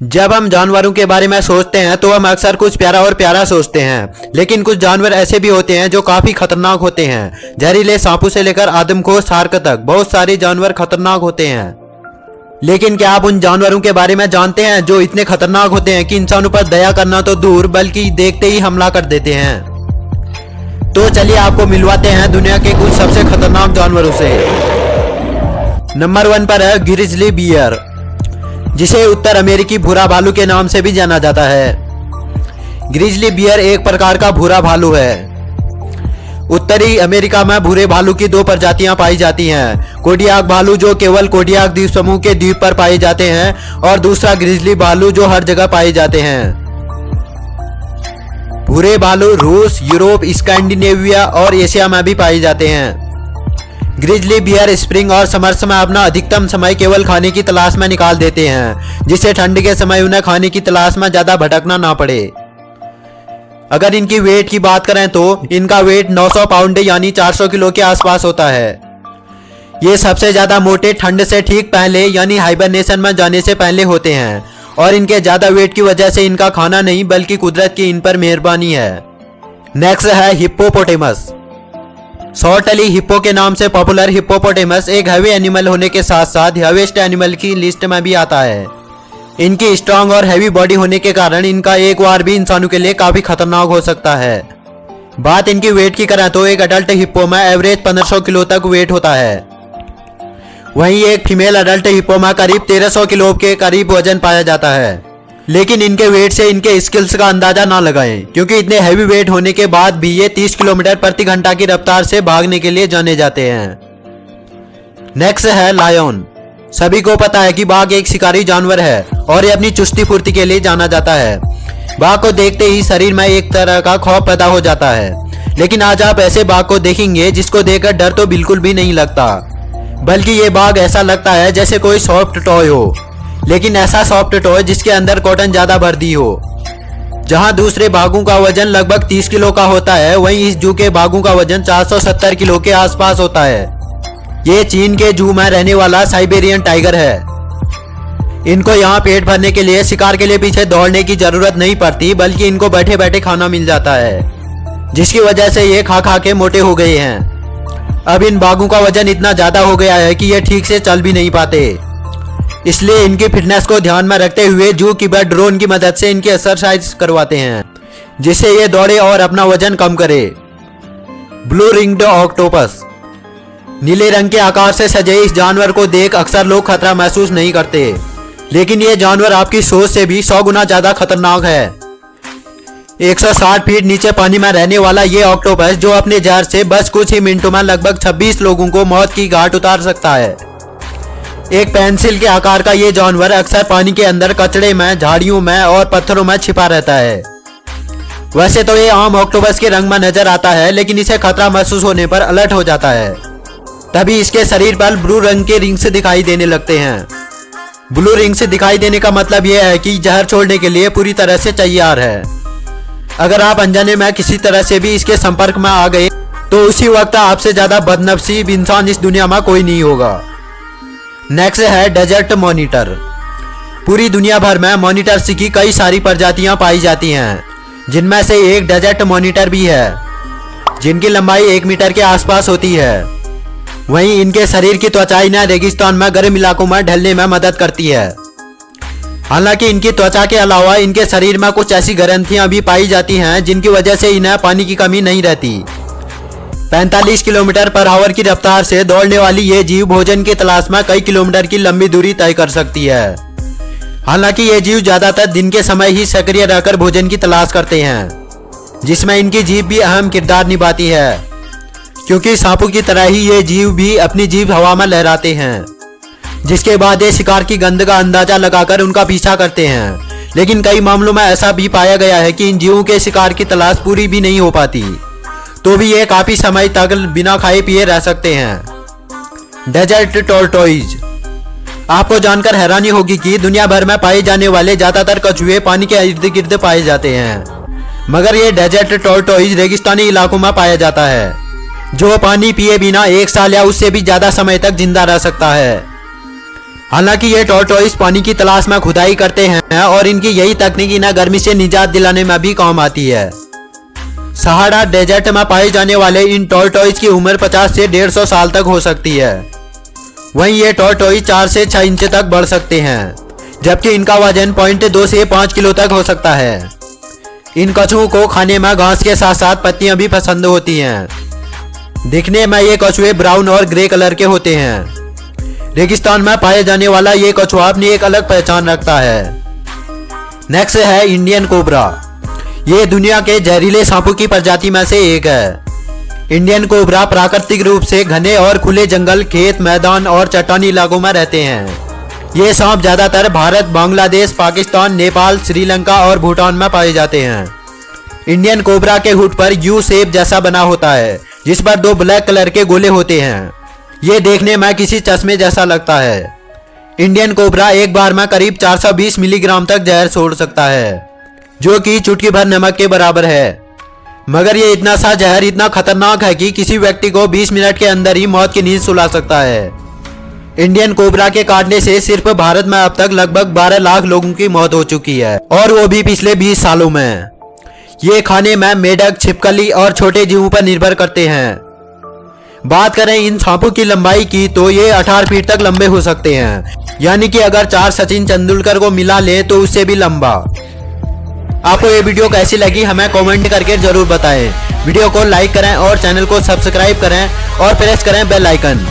जब हम जानवरों के बारे में सोचते हैं तो हम अक्सर कुछ प्यारा और प्यारा सोचते हैं, लेकिन कुछ जानवर ऐसे भी होते हैं जो काफी खतरनाक होते हैं। जहरीले सांपों से लेकर आदमखोर शार्क तक बहुत सारे जानवर खतरनाक होते हैं। लेकिन क्या आप उन जानवरों के बारे में जानते हैं जो इतने खतरनाक होते हैं कि इंसानों पर दया करना तो दूर बल्कि देखते ही हमला कर देते हैं। तो चलिए आपको मिलवाते हैं दुनिया के कुछ सबसे खतरनाक जानवरों से। नंबर 1 पर है ग्रिजली बियर, जिसे उत्तर अमेरिकी भूरा भालू के नाम से भी जाना जाता है। ग्रिजली बियर एक प्रकार का भूरा भालू है। उत्तरी अमेरिका में भूरे भालू की 2 प्रजातियां पाई जाती हैं। कोडियाक भालू जो केवल कोडियाक द्वीप समूह के द्वीप पर पाए जाते हैं और दूसरा ग्रिजली भालू जो हर जगह पाए जाते हैं। भूरे भालू रूस, यूरोप, स्कैंडिनेविया और एशिया में भी पाए जाते हैं। ग्रिजली बियर स्प्रिंग और समर्स में अपना अधिकतम समय केवल खाने की तलाश में निकाल देते हैं, जिससे ठंड के समय उन्हें खाने की तलाश में ज्यादा भटकना ना पड़े। अगर इनकी वेट की बात करें तो इनका वेट 900 पाउंड यानी 400 किलो के आसपास होता है। ये सबसे ज्यादा मोटे ठंड से ठीक पहले यानी हाइबरनेशन में जाने से पहले होते हैं और इनके ज्यादा वेट की वजह से इनका खाना नहीं बल्कि कुदरत की इन पर मेहरबानी है। नेक्स्ट है हिप्पोपोटेमस। शॉर्टली हिप्पो के नाम से पॉपुलर हिप्पोपोटेमस एक हैवी एनिमल होने के साथ साथ हैवीएस्ट एनिमल की लिस्ट में भी आता है। इनकी स्ट्रांग और हैवी बॉडी होने के कारण इनका एक वार भी इंसानों के लिए काफी खतरनाक हो सकता है। बात इनकी वेट की करें तो एक अडल्ट हिप्पो में एवरेज 1500 किलो तक वेट होता है। वहीं एक फीमेल अडल्ट हिप्पो में करीब 1300 किलो के करीब वजन पाया जाता है। लेकिन इनके वेट से इनके स्किल्स का अंदाजा ना लगाएं, क्योंकि इतने हैवी वेट होने के बाद भी ये 30 किलोमीटर प्रति घंटा की रफ्तार से भागने के लिए जाने जाते हैं। नेक्स्ट है लायन। सभी को पता है कि बाघ एक शिकारी जानवर है और ये अपनी चुस्ती फुर्ती के लिए जाना जाता है। बाघ को देखते ही शरीर में एक तरह का खौफ पैदा हो जाता है। लेकिन आज आप ऐसे बाघ को देखेंगे जिसको देखकर डर तो बिल्कुल भी नहीं लगता, बल्कि ये बाघ ऐसा लगता है जैसे कोई सॉफ्ट टॉय हो, लेकिन ऐसा सॉफ्ट टॉय जिसके अंदर कॉटन ज्यादा भर दी हो। जहां दूसरे बाघों का वजन लगभग 30 किलो का होता है, वहीं इस जू के बाघों का वजन 470 किलो के आसपास होता है। ये चीन के जू में रहने वाला साइबेरियन टाइगर है। इनको यहाँ पेट भरने के लिए शिकार के लिए पीछे दौड़ने की जरूरत नहीं पड़ती, बल्कि इनको बैठे बैठे खाना मिल जाता है, जिसकी वजह से ये खा खा के मोटे हो गए हैं। अब इन बाघों का वजन इतना ज्यादा हो गया है कि ये ठीक से चल भी नहीं पाते। इसलिए इनकी फिटनेस को ध्यान में रखते हुए जू कीपर ड्रोन की मदद से इनकी एक्सरसाइज करवाते हैं, जिससे ये दौड़े और अपना वजन कम करे। Blue ringed octopus. नीले रंग के आकार से सजे इस जानवर को देख अक्सर लोग खतरा महसूस नहीं करते, लेकिन ये जानवर आपकी सोच से भी 100 गुना ज्यादा खतरनाक है। 160 फीट नीचे पानी में रहने वाला ये ऑक्टोपस जो अपने जहर से बस कुछ ही मिनटों में लगभग 26 लोगों को मौत की घाट उतार सकता है। एक पेंसिल के आकार का ये जानवर अक्सर पानी के अंदर कचड़े में, झाड़ियों में और पत्थरों में छिपा रहता है। वैसे तो ये आम ऑक्टोपस के रंग में नजर आता है, लेकिन इसे खतरा महसूस होने पर अलर्ट हो जाता है। तभी इसके शरीर पर ब्लू रंग के रिंग्स दिखाई देने लगते हैं। ब्लू रिंग्स दिखाई देने का मतलब यह है कि जहर छोड़ने के लिए पूरी तरह से तैयार है। अगर आप अनजाने में किसी तरह से भी इसके संपर्क में आ गए तो उसी वक्त आपसे ज्यादा बदनसीब इंसान इस दुनिया में कोई नहीं होगा। नेक्स्ट है डेजर्ट मॉनिटर। पूरी दुनिया भर में मॉनिटर्स की कई सारी प्रजातियां पाई जाती हैं, जिनमें से एक डेजर्ट मॉनिटर भी है, जिनकी लंबाई 1 मीटर के आसपास होती है। वहीं इनके शरीर की त्वचा इन्हें रेगिस्तान में गर्म इलाकों में ढलने में मदद करती है। हालांकि इनकी त्वचा के अलावा इनके शरीर में कुछ ऐसी ग्रंथियां भी पाई जाती हैं जिनकी वजह से इन्हें पानी की कमी नहीं रहती। 45 किलोमीटर पर आवर की रफ्तार से दौड़ने वाली ये जीव भोजन की तलाश में कई किलोमीटर की लंबी दूरी तय कर सकती है। हालांकि ये जीव ज्यादातर दिन के समय ही सक्रिय रहकर भोजन की तलाश करते हैं, जिसमें इनकी जीभ भी अहम किरदार निभाती है, क्योंकि सांपों की तरह ही ये जीव भी अपनी जीभ हवा में लहराते हैं, जिसके बाद ये शिकार की गंध का अंदाजा लगाकर उनका पीछा करते हैं। लेकिन कई मामलों में ऐसा भी पाया गया है कि इन जीवों के शिकार की तलाश पूरी भी नहीं हो पाती, तो भी ये काफी समय तक बिना खाए पिए रह सकते हैं। Desert tortoise. आपको जानकर हैरानी होगी कि दुनिया भर में पाए जाने वाले ज्यादातर कछुए पानी के इर्द गिर्द पाए जाते हैं, मगर ये डेजर्ट टॉर्टोइज रेगिस्तानी इलाकों में पाया जाता है, जो पानी पिए बिना 1 साल या उससे भी ज्यादा समय तक जिंदा रह सकता है। हालांकि ये टॉर्टोइस पानी की तलाश में खुदाई करते हैं और इनकी यही तकनीक इन्हें गर्मी से निजात दिलाने में भी काम आती है। सहारा डेजर्ट में पाए जाने वाले इन टॉर्टोइस की उम्र 50 से 150 साल तक हो सकती है। वहीं ये टॉर्टोइस 4 से 6 इंच तक बढ़ सकते हैं, जबकि इनका वजन 0.2 से 5 किलो तक हो सकता है। इन कछुओं को खाने में घास के साथ साथ पत्तियां भी पसंद होती हैं। दिखने में ये कछुए ब्राउन और ग्रे कलर के होते हैं। रेगिस्तान में पाए जाने वाला ये कछुआ अपनी एक अलग पहचान रखता है। नेक्स्ट है इंडियन कोबरा। ये दुनिया के जहरीले सांपों की प्रजाति में से एक है। इंडियन कोबरा प्राकृतिक रूप से घने और खुले जंगल, खेत, मैदान और चट्टानी इलाकों में रहते हैं। ये सांप ज्यादातर भारत, बांग्लादेश, पाकिस्तान, नेपाल, श्रीलंका और भूटान में पाए जाते हैं। इंडियन कोबरा के हुड पर यू शेप जैसा बना होता है, जिस पर 2 ब्लैक कलर के गोले होते हैं। ये देखने में किसी चश्मे जैसा लगता है। इंडियन कोबरा एक बार में करीब 420 मिलीग्राम तक जहर छोड़ सकता है, जो कि चुटकी भर नमक के बराबर है। मगर ये इतना सा जहर इतना खतरनाक है कि किसी व्यक्ति को 20 मिनट के अंदर ही मौत की नींद सुला सकता है। इंडियन कोबरा के काटने से सिर्फ भारत में अब तक लगभग 12 लाख लोगों की मौत हो चुकी है, और वो भी पिछले 20 सालों में। ये खाने में मेढक, छिपकली और छोटे जीवों पर निर्भर करते हैं। बात करें इन सांपों की लंबाई की तो ये 18 फीट तक लंबे हो सकते हैं, यानी कि अगर 4 सचिन तेंदुलकर को मिला ले तो उससे भी लंबा। आपको ये वीडियो कैसी लगी हमें कमेंट करके जरूर बताएं। वीडियो को लाइक करें और चैनल को सब्सक्राइब करें और प्रेस करें बेल आइकन।